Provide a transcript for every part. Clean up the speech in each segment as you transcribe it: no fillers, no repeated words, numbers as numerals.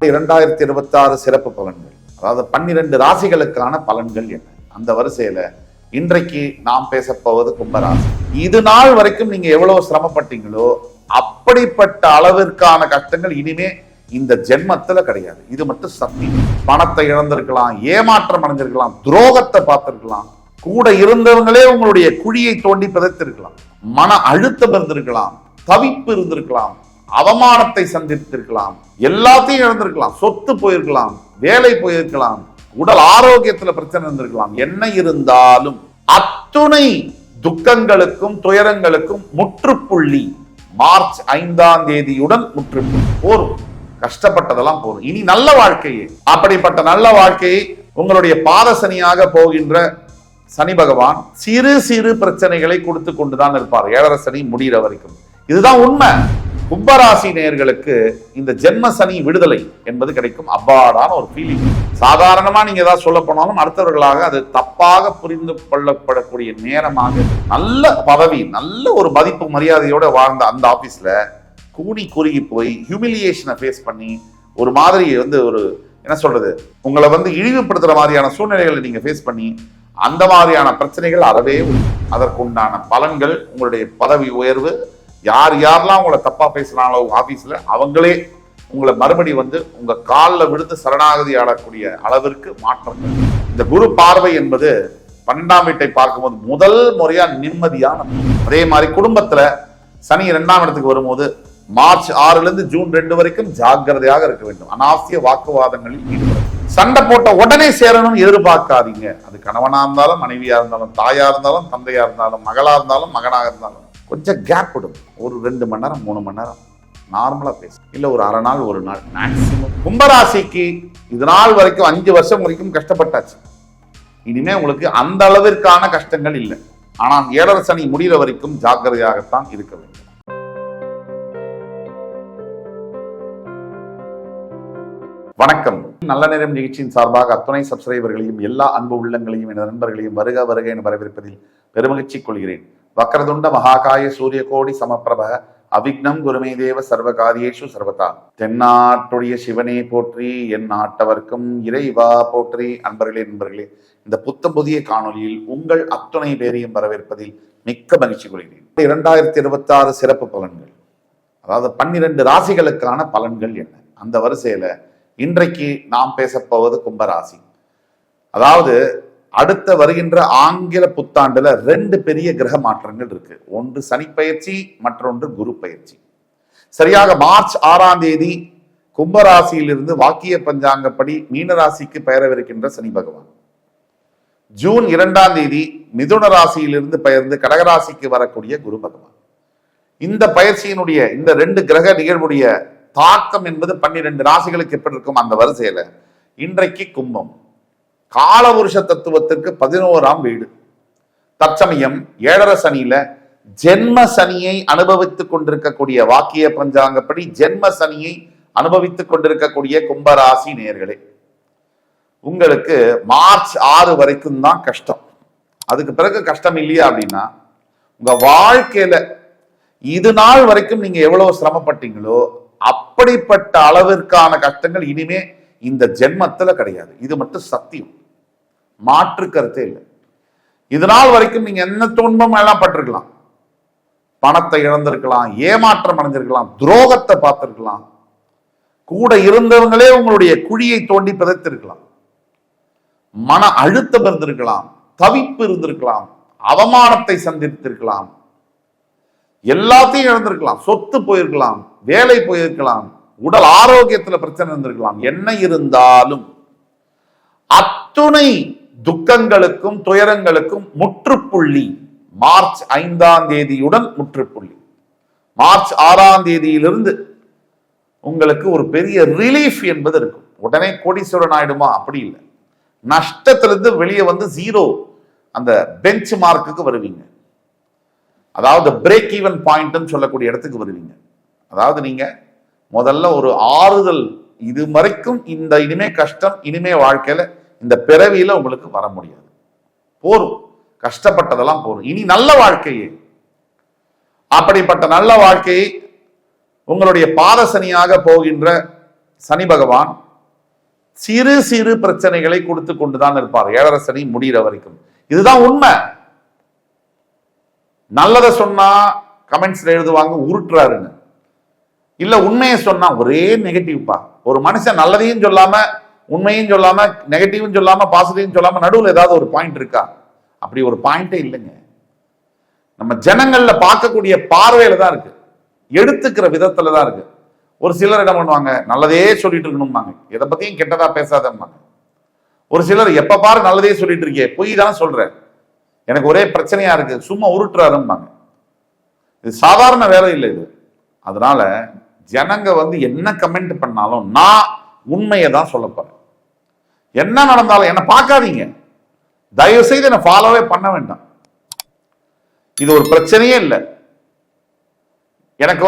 2026 சிறப்பு பலன்கள், அதாவது 12 ராசிகளுக்கான பலன்கள் என்ன? அந்த வரிசையில இன்றைக்கு நாம் பேசப்போவது கும்பராசி. இது நாள் வரைக்கும் நீங்க எவ்வளவு சிரமப்பட்டீங்களோ அப்படிப்பட்ட அளவிற்கான கஷ்டங்கள் இனிமே இந்த ஜென்மத்துல கிடையாது. இது மட்டும் சத்தியம். பணத்தை இழந்திருக்கலாம், ஏமாற்றம் அடைஞ்சிருக்கலாம், துரோகத்தை பார்த்திருக்கலாம், கூட இருந்தவங்களே உங்களுடைய குழியை தோண்டி பிதைத்திருக்கலாம், மன அழுத்தம் இருந்திருக்கலாம், தவிப்பு இருந்திருக்கலாம், அவமானத்தை சந்தித்திருக்கலாம், எல்லாத்தையும் இழந்திருக்கலாம், சொத்து போயிருக்கலாம், வேலை போயிருக்கலாம், உடல் ஆரோக்கியத்துல பிரச்சனை இருந்திருக்கலாம். என்ன இருந்தாலும் அத்துணை துக்கங்களுக்கும் துயரங்களுக்கும் முற்றுப்புள்ளி மார்ச் 5ஆம் தேதியுடன் முற்றுப்புள்ளி. போரும், கஷ்டப்பட்டதெல்லாம் போரும். இனி நல்ல வாழ்க்கையே. அப்படிப்பட்ட நல்ல வாழ்க்கையை உங்களுடைய பாதசனியாக போகின்ற சனி பகவான் சிறு சிறு பிரச்சனைகளை கொடுத்து கொண்டுதான் இருப்பார் 7.5 சனி முடிகிற வரைக்கும். இதுதான் உண்மை. கும்பராசி நேயர்களுக்கு இந்த ஜென்ம சனி விடுதலை என்பது கிடைக்கும். அப்பாடான ஒரு ஃபீலிங். சாதாரணமா நீங்க ஏதாவது சொல்ல போனாலும் அடுத்தவர்களாக அது தப்பாக புரிந்து கொள்ளப்படக்கூடிய நேரமாக, நல்ல பதவி, நல்ல ஒரு மதிப்பு மரியாதையோட வாழ்ந்த அந்த ஆபீஸ்ல கூனி குறுகி போய் ஹியூமிலியேஷனை ஃபேஸ் பண்ணி ஒரு மாதிரி ஒரு என்ன சொல்றது, உங்களை இழிவுபடுத்துற மாதிரியான சூழ்நிலைகளை நீங்க ஃபேஸ் பண்ணி அந்த மாதிரியான பிரச்சனைகள் அறவே அதற்குண்டான பலன்கள், உங்களுடைய பதவி உயர்வு, யார் யாரெல்லாம் உங்களை தப்பா பேசுறாங்களோ ஆபீஸ்ல அவங்களே உங்களை மறுபடி உங்க காலில் விழுந்து சரணாகதி ஆடக்கூடிய அளவிற்கு மாற்றங்கள். இந்த குரு பார்வை என்பது 12ஆம் வீட்டை பார்க்கும்போது முதல் முறையா நிம்மதியான. அதே மாதிரி குடும்பத்துல சனி 2ஆம் இடத்துக்கு வரும்போது மார்ச் 6 ஜூன் 2 வரைக்கும் ஜாக்கிரதையாக இருக்க வேண்டும். அனாவசிய வாக்குவாதங்களில் ஈடுபடும். சண்டை போட்ட உடனே சேரணும்னு எதிர்பார்க்காதீங்க. அது கணவனா இருந்தாலும், மனைவியா இருந்தாலும், தாயா இருந்தாலும், தந்தையா இருந்தாலும், மகளா இருந்தாலும், மகனாக இருந்தாலும் கொஞ்சம் கேப் விடும். ஒரு 2 மணி நேரம் 3 மணி நேரம் நார்மலா பேசும். இல்ல ஒரு அரை நாள், ஒரு நாள் மேக்சிமம். கும்பராசிக்கு இது நாள் வரைக்கும் 5 வருஷம் வரைக்கும் கஷ்டப்பட்டாச்சு. இனிமே உங்களுக்கு அந்த அளவிற்கான கஷ்டங்கள் இல்லை. ஆனால் 7.5 சனி முடிகிற வரைக்கும் ஜாக்கிரதையாகத்தான் இருக்க வேண்டும். வணக்கம். நல்ல நேரம் நிகழ்ச்சியின் சார்பாக அத்துணை சப்ஸ்கிரைபர்களையும் எல்லா அன்பு உள்ளங்களையும் என் நண்பர்களையும் வருக வருக என வரவேற்பதில் பெருமகிழ்ச்சி கொள்கிறேன். வக்ரதுண்ட மகாகாய சூரிய கோடி சமப்பிரப அவிக்னம் குருமே தேவ சர்வகாரியேஷு சர்வதா. தென்னாட்டுடைய சிவனே போற்றி, என் நாட்டவர்க்கும் இறைவா போற்றி. நண்பர்களே, இந்த புதிய காணொலியில் உங்கள் அத்துணை பேரையும் வரவேற்பதில் மிக்க மகிழ்ச்சி கொள்கிறேன். 2026 சிறப்பு பலன்கள், அதாவது 12 ராசிகளுக்கான பலன்கள் என்ன? அந்த வரிசையில இன்றைக்கு நாம் பேசப்போவது கும்பராசி. அதாவது அடுத்த வருகின்ற ஆங்கில புத்தாண்டுல 2 பெரிய கிரக மாற்றங்கள் இருக்கு. ஒன்று சனி பயிற்சி, மற்றொன்று குரு பயிற்சி. சரியாக மார்ச் 6ஆம் தேதி கும்பராசியிலிருந்து வாக்கிய பஞ்சாங்கப்படி மீனராசிக்கு பெயரவிருக்கின்ற சனி பகவான். ஜூன் 2ஆம் தேதி மிதுன ராசியிலிருந்து பெயர்ந்து கடகராசிக்கு வரக்கூடிய குரு பகவான். இந்த பயிற்சியினுடைய இந்த 2 கிரக நிகழ்வுடைய தாக்கம் என்பது 12 ராசிகளுக்கு எப்படி இருக்கும்? அந்த வரிசையில இன்றைக்கு கும்பம் காலபுருஷ தத்துவத்திற்கு 11ஆம் வீடு. தற்சமயம் 7.5 சனியில ஜென்ம சனியை அனுபவித்துக் கொண்டிருக்கக்கூடிய, வாக்கிய பஞ்சாங்கப்படி ஜென்ம சனியை அனுபவித்துக் கொண்டிருக்கக்கூடிய கும்பராசி நேயர்களே, உங்களுக்கு மார்ச் 6 வரைக்கும் தான் கஷ்டம். அதுக்கு பிறகு கஷ்டம் இல்லையா அப்படின்னா, உங்க வாழ்க்கையில இது நாள் வரைக்கும் நீங்க எவ்வளவு சிரமப்பட்டீங்களோ அப்படிப்பட்ட அளவிற்கான கஷ்டங்கள் இனிமே இந்த ஜென்மத்துல கிடையாது. இது மட்டும் சத்தியம், மாற்று கருத்தே இல்லை. இது நாள் வரைக்கும் நீங்க என்ன துன்பம் எல்லாம் பட்டிருக்கலாம், பணத்தை இழந்திருக்கலாம், ஏமாற்றம் அடைஞ்சிருக்கலாம், துரோகத்தை பார்த்திருக்கலாம், கூட இருந்தவங்களே உங்களுடைய குழியை தோண்டி பிதைத்திருக்கலாம், மன அழுத்தம் இருந்திருக்கலாம், தவிப்பு இருந்திருக்கலாம், அவமானத்தை சந்தித்திருக்கலாம், எல்லாத்தையும் இழந்திருக்கலாம், சொத்து போயிருக்கலாம், வேலை போயிருக்கலாம், உடல் ஆரோக்கியத்துல பிரச்சனை இருந்திருக்கலாம். என்ன இருந்தாலும் அத்துணை துக்கங்களுக்கும் துயரங்களுக்கும் முற்றுப்புள்ளி மார்ச் 5ஆம் தேதியுடன் முற்றுப்புள்ளி. மார்ச் 6ஆம் தேதியிலிருந்து உங்களுக்கு ஒரு பெரிய ரிலீஃப் என்பது இருக்கும். உடனே கோடீஸ்வரன் ஆயிடுமா? அப்படி இல்லை. நஷ்டத்திலிருந்து வெளியே ஜீரோ அந்த பெஞ்ச் மார்க்குக்கு வருவீங்க. அதாவது பிரேக் ஈவன் பாயிண்ட் சொல்லக்கூடிய இடத்துக்கு வருவீங்க. அதாவது நீங்க முதல்ல ஒரு ஆறுதல், இது வரைக்கும் இந்த இனிமே கஷ்டம், இனிமே வாழ்க்கையில இந்த பிறவியில உங்களுக்கு வர முடியாது, போரும், கஷ்டப்பட்டதெல்லாம் போரும், இனி நல்ல வாழ்க்கையே. அப்படிப்பட்ட நல்ல வாழ்க்கையை உங்களுடைய பாதசனியாக போகின்ற சனி பகவான் சிறு சிறு பிரச்சனைகளை கொடுத்து கொண்டுதான் இருப்பார் 7.5 சனி முடிகிற வரைக்கும். இதுதான் உண்மை. நல்லதை சொன்னா கமெண்ட்ஸ்ல எழுதுவாங்க உருட்டுறாருன்னு, இல்ல உண்மையை சொன்னா ஒரே நெகட்டிவ்ப்பா. ஒரு மனுஷன் நல்லதையும் சொல்லாம உண்மையும் சொல்லாம நெகட்டிவும் சொல்லாம பாசிட்டிவும் சொல்லாம நடுவில் ஏதாவது ஒரு பாயிண்ட் இருக்கா? அப்படி ஒரு பாயிண்டே இல்லைங்க. நம்ம ஜனங்கள்ல பார்க்கக்கூடிய பார்வையில தான் இருக்கு, எடுத்துக்கிற விதத்துல தான் இருக்கு. ஒரு சிலர் என்ன பண்ணுவாங்க, நல்லதே சொல்லிட்டு இருக்கணும்பாங்க, எதை பத்தியும் கெட்டதா பேசாதம்பாங்க. ஒரு சிலர் எப்ப பாரு நல்லதே சொல்லிட்டு இருக்கே, பொய் தான் சொல்றேன், எனக்கு ஒரே பிரச்சனையா இருக்கு, சும்மா உருட்டுறாரும்பாங்க. இது சாதாரண வேலை இல்லை இது. அதனால ஜனங்க என்ன கமெண்ட் பண்ணாலும் நான் உண்மையை தான் சொல்ல போறேன். என்ன நடந்தாலும் என்ன பார்க்காதீங்க, தயவு செய்து என்ன ஃபாலோவே பண்ண வேண்டாம். இது ஒரு பிரச்சனையே இல்லை எனக்கு.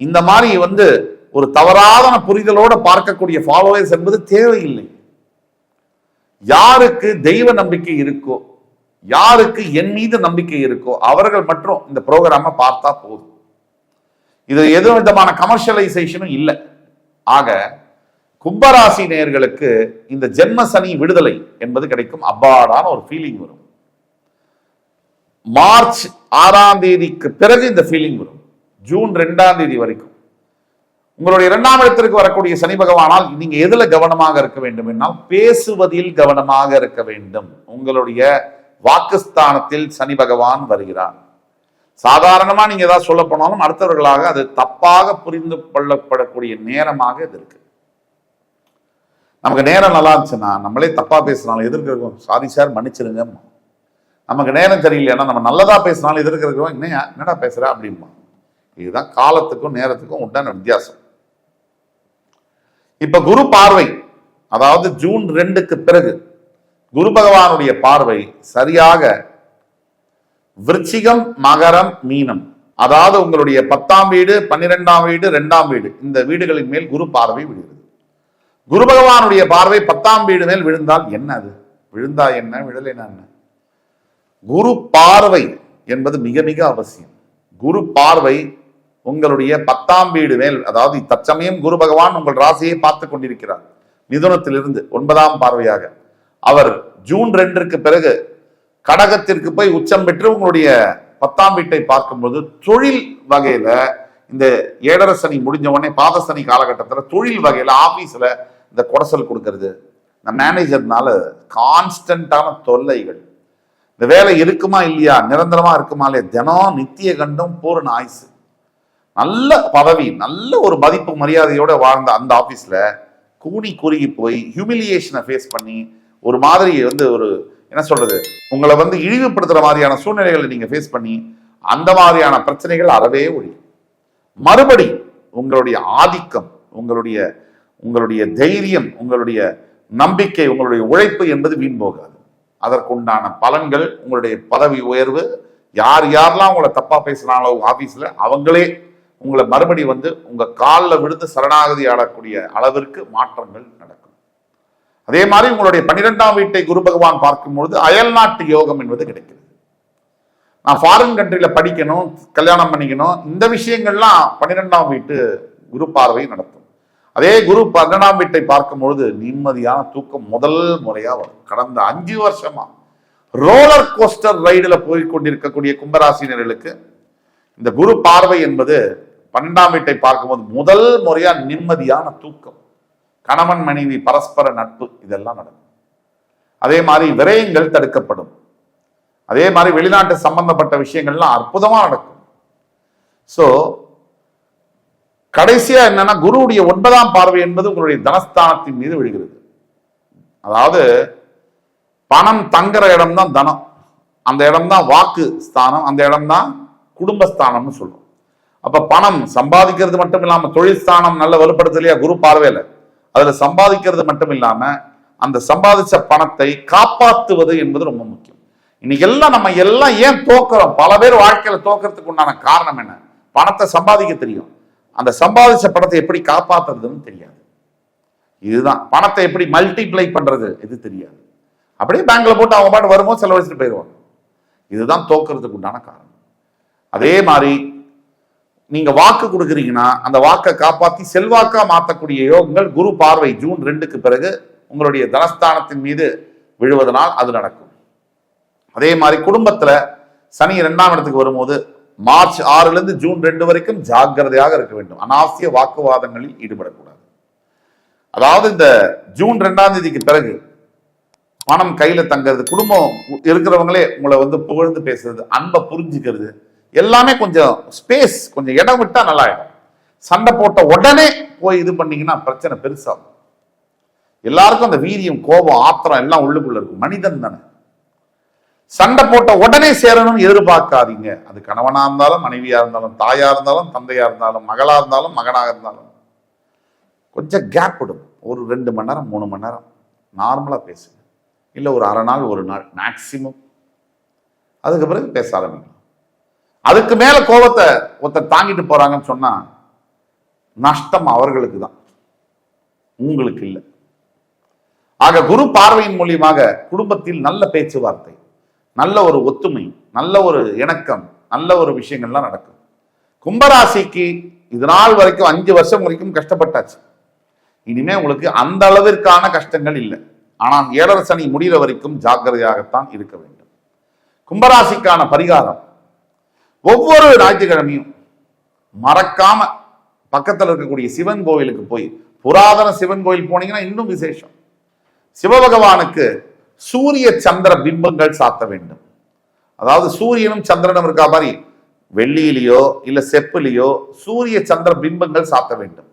இந்த மாதிரி ஒரு தவறான புரிதலோட பார்க்கக்கூடிய ஃபாலோவர்ஸ் என்பது தேவையில்லை. யாருக்கு தெய்வ நம்பிக்கை இருக்கோ, யாருக்கு என் மீது நம்பிக்கை இருக்கோ அவர்கள் மட்டும் இந்த ப்ரோக்ராம பார்த்தா போதும். இது எது விதமான கமர்ஷியலைசேஷனும் இல்லை. ஆக கும்பராசி நேயர்களுக்கு இந்த ஜென்ம சனி விடுதலை என்பது கிடைக்கும். அப்பாடான ஒரு ஃபீலிங் வரும். மார்ச் 6ஆம் தேதிக்கு பிறகு இந்த ஃபீலிங் வரும். ஜூன் 2ஆம் தேதி வரைக்கும் உங்களுடைய 2ஆம் இடத்திற்கு வரக்கூடிய சனி பகவானால் நீங்க எதுல கவனமாக இருக்க வேண்டும் என்றால் பேசுவதில் கவனமாக இருக்க வேண்டும். உங்களுடைய வாக்குஸ்தானத்தில் சனி பகவான் வருகிறார். சாதாரணமா நீங்க ஏதாவது சொல்ல போனாலும் அடுத்தவர்களாக அது தப்பாக புரிந்து கொள்ளப்படக்கூடிய நேரமாக இது இருக்கு. நமக்கு நேரம் நல்லா இருந்துச்சுன்னா நம்மளே தப்பா பேசினாலும் எதிர்க்கிறோம், சாரி சார் மன்னிச்சிருங்க. நமக்கு நேரம் தெரியலைன்னா நம்ம நல்லதா பேசினாலும் எதிர்க்கிறோம், என்னடா பேசுற அப்படின்பா. இதுதான் காலத்துக்கும் நேரத்துக்கும் உண்டான வித்தியாசம். இப்ப குரு பார்வை, அதாவது ஜூன் 2க்கு பிறகு குரு பகவானுடைய பார்வை சரியாக விருச்சிகம், மகரம், மீனம், அதாவது உங்களுடைய 10ஆம் வீடு, 12ஆம் வீடு, 2ஆம் வீடு, இந்த வீடுகளின் மேல் குரு பார்வை விழுகிறது. குரு பகவானுடைய பார்வை 10ஆம் வீடு மேல் விழுந்தால் என்ன? அது விழுந்தா என்ன, விழலைன்னா என்ன? குரு பார்வை என்பது மிக மிக அவசியம். குரு பார்வை உங்களுடைய 10ஆம் வீடு மேல், அதாவது தற்சமயம் குரு பகவான் உங்கள் ராசியை பார்த்து கொண்டிருக்கிறார். மிதுனத்திலிருந்து 9ஆம் பார்வையாக அவர் ஜூன் 2க்கு பிறகு கடகத்திற்கு போய் உச்சம் பெற்று உங்களுடைய 10ஆம் வீட்டை பார்க்கும்போது தொழில் வகையில இந்த 7.5 சனி முடிஞ்ச உடனே பாத சனி காலகட்டத்தில் தொழில் வகையில ஆபீஸ்ல இந்த குடசல் கொடுக்கறது, இந்த மேனேஜர்னால கான்ஸ்டன்டான தொல்லைகள், இந்த வேலை இருக்குமா இல்லையா, நிரந்தரமா இருக்குமா இல்லையா, தினம் நித்திய கண்டம் பூரண ஆயுசு, நல்ல பதவி, நல்ல ஒரு மதிப்பு மரியாதையோட வாழ்ந்த அந்த ஆபீஸ்ல கூனி குறுகி போய் ஹியூமிலியேஷனை ஃபேஸ் பண்ணி ஒரு மாதிரி ஒரு என்ன சொல்றது, உங்களை இழிவுபடுத்துற மாதிரியான சூழ்நிலைகளை நீங்க ஃபேஸ் பண்ணி அந்த மாதிரியான பிரச்சனைகள் அறவே ஒழியும். மறுபடி உங்களுடைய ஆதிக்கம், உங்களுடைய தைரியம், உங்களுடைய நம்பிக்கை, உங்களுடைய உழைப்பு என்பது வீண் போகாது. அதற்குண்டான பலன்கள், உங்களுடைய பதவி உயர்வு, யார் யாரெல்லாம் உங்களை தப்பா பேசுறாங்களோ ஆபீஸ்ல அவங்களே உங்களை மறுபடி உங்க காலில் விழுந்து சரணாகதி ஆடக்கூடிய அளவிற்கு மாற்றங்கள் நடக்கும். அதே மாதிரி உங்களுடைய 12ஆம் வீட்டை குரு பகவான் பார்க்கும்பொழுது அயல்நாட்டு யோகம் என்பது கிடைக்கிறது. நான் ஃபாரின் கண்ட்ரியில படிக்கணும், கல்யாணம் பண்ணிக்கணும், இந்த விஷயங்கள்லாம் 12ஆம் வீட்டு குரு பார்வை நடத்தும். அதே குரு 12ஆம் வீட்டை பார்க்கும்பொழுது நிம்மதியான தூக்கம் முதல் முறையா வரும். கடந்த 5 வருஷமா ரோலர் கோஸ்டர் ரைடுல போய் கொண்டிருக்கக்கூடிய கும்பராசினர்களுக்கு இந்த குரு பார்வை என்பது 12ஆம் வீட்டை பார்க்கும்போது முதல் முறையா நிம்மதியான தூக்கம், கணவன் மனைவி பரஸ்பர நட்பு, இதெல்லாம் நடக்கும். அதே மாதிரி விரயங்கள் தடுக்கப்படும். அதே மாதிரி வெளிநாட்டு சம்பந்தப்பட்ட விஷயங்கள்லாம் அற்புதமா நடக்கும். சோ கடைசியா என்னன்னா குருவுடைய 9ஆம் பார்வை என்பது உங்களுடைய தனஸ்தானத்தின் மீது விழுகிறது. அதாவது பணம் தங்குற இடம் தான் தனம், அந்த இடம் தான் வாக்கு ஸ்தானம், அந்த இடம் தான் குடும்பஸ்தானம்னு சொல்றோம். அப்ப பணம் சம்பாதிக்கிறது மட்டும் இல்லாம தொழில் ஸ்தானம் நல்ல வலுப்படுத்தலையா குரு பார்வையில, அதுல சம்பாதிக்கிறது மட்டும் இல்லாம அந்த சம்பாதிச்ச பணத்தை காப்பாற்றுவது என்பது ரொம்ப முக்கியம். இன்னைக்கு நம்ம எல்லாம் ஏன் தோக்குறோம்? பல பேர் வாழ்க்கையில தோக்கிறதுக்கு உண்டான காரணம் என்ன? பணத்தை சம்பாதிக்க தெரியும், அந்த சம்பாதிச்ச பணத்தை எப்படி காப்பாத்துறதுன்னு தெரியாது. இதுதான் பணத்தை எப்படி மல்டிப்ளை பண்றது இது தெரியாது. அப்படியே பேங்க்ல போட்டு அவங்க பாட்டு வரும்போது செலவழிச்சுட்டு போயிடுவாங்க. இதுதான் தோக்கிறதுக்கு உண்டான காரணம். அதே மாதிரி நீங்க வாக்கு கொடுக்குறீங்கன்னா அந்த வாக்கை காப்பாத்தி செல்வாக்கா மாற்றக்கூடிய யோகங்கள் குரு பார்வை ஜூன் 2க்கு பிறகு உங்களுடைய தனஸ்தானத்தின் மீது விழுவதனால் அது நடக்கும். அதே மாதிரி குடும்பத்துல சனி 2ஆம் இடத்துக்கு வரும்போது மார்ச் 6ல இருந்து ஜூன் 2 வரைக்கும் ஜாக்கிரதையாக இருக்க வேண்டும். அனாவசிய வாக்குவாதங்களில் ஈடுபடக்கூடாது. அதாவது இந்த ஜூன் 2ஆம் தேதிக்கு பிறகு பணம் கையில தங்கிறது, குடும்பம் இருக்கிறவங்களே உங்களை புகழ்ந்து பேசுறது, அன்பை புரிஞ்சுக்கிறது, எல்லாமே கொஞ்சம் ஸ்பேஸ், கொஞ்சம் இடம் விட்டா நல்லா ஆயிடும். சண்டை போட்ட உடனே போய் இது பண்ணீங்கன்னா பிரச்சனை பெருசாகும். எல்லாருக்கும் அந்த வீரியம், கோபம், ஆத்திரம் எல்லாம் உள்ளுக்குள்ள இருக்கும். மனிதன் தானே. சண்டை போட்ட உடனே சேரணும்னு எதிர்பார்க்காதீங்க. அது கணவனா இருந்தாலும், மனைவியா இருந்தாலும், தாயா இருந்தாலும், தந்தையா இருந்தாலும், மகளா இருந்தாலும், மகனாக இருந்தாலும் கொஞ்சம் கேப் விடும். ஒரு 2 மணி நேரம் 3 மணி நேரம் நார்மலா பேசுங்க. இல்லை ஒரு அரை நாள், ஒரு நாள் மேக்சிமம். அதுக்கு பிறகு பேச ஆரம்பிக்கலாம். அதுக்கு மேல கோபத்தை ஒருத்தர் தாங்கிட்டு போறாங்கன்னு சொன்னா நஷ்டம் அவர்களுக்கு தான், உங்களுக்கு இல்லை. ஆக குரு பார்வையின் மூலியமாக குடும்பத்தில் நல்ல பேச்சுவார்த்தை, நல்ல ஒரு ஒத்துமை, நல்ல ஒரு இணக்கம், நல்ல ஒரு விஷயங்கள்லாம் நடக்கும். கும்பராசிக்கு இது நாள் வரைக்கும் 5 வருஷம் வரைக்கும் கஷ்டப்பட்டாச்சு. இனிமே உங்களுக்கு அந்த அளவிற்கான கஷ்டங்கள் இல்லை. ஆனால் 7.5 சனி முடிகிற வரைக்கும் ஜாக்கிரதையாகத்தான் இருக்க வேண்டும். கும்பராசிக்கான பரிகாரம், ஒவ்வொரு ஞாயிற்றுக்கிழமையும் மறக்காம பக்கத்தில் இருக்கக்கூடிய சிவன் கோவிலுக்கு போய், புராதன சிவன் கோயில் போனீங்கன்னா இன்னும் விசேஷம், சிவபகவானுக்கு சூரிய சந்திர பிம்பங்கள் சாத்த வேண்டும். அதாவது சூரியனும் சந்திரனும் இருக்கா மாதிரி வெள்ளியிலேயோ இல்ல செப்புலேயோ சூரிய சந்திர பிம்பங்கள் சாத்த வேண்டும்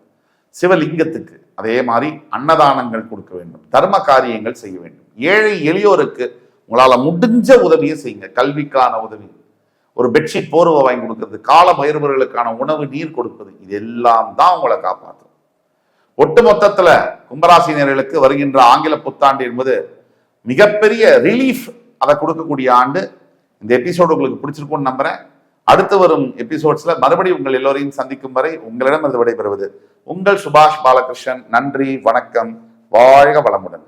சிவலிங்கத்துக்கு. அதே மாதிரி அன்னதானங்கள் கொடுக்க வேண்டும், தர்ம காரியங்கள் செய்ய வேண்டும். ஏழை எளியோருக்கு உங்களால முடிஞ்ச உதவியை செய்யுங்க. கல்விக்கான உதவி, ஒரு பெட்ஷீட் போர்வை வாங்கி கொடுக்கிறது, கால பயிர்வர்களுக்கான உணவு நீர் கொடுப்பது, இது எல்லாம் தான் உங்களை காப்பாற்றும். ஒட்டு மொத்தத்துல கும்பராசினியர்களுக்கு வருகின்ற ஆங்கில புத்தாண்டு என்பது மிகப்பெரிய ரிலீஃப் அதை கொடுக்கக்கூடிய ஆண்டு. இந்த எபிசோடு உங்களுக்கு பிடிச்சிருக்கும்னு நம்புறேன். அடுத்து வரும் எபிசோட்ஸ்ல மறுபடியும் உங்கள் எல்லோரையும் சந்திக்கும் வரை உங்களிடம் இருந்து விடைபெறுவது உங்கள் சுபாஷ் பாலகிருஷ்ணன். நன்றி, வணக்கம், வாழ்க வளமுடன்.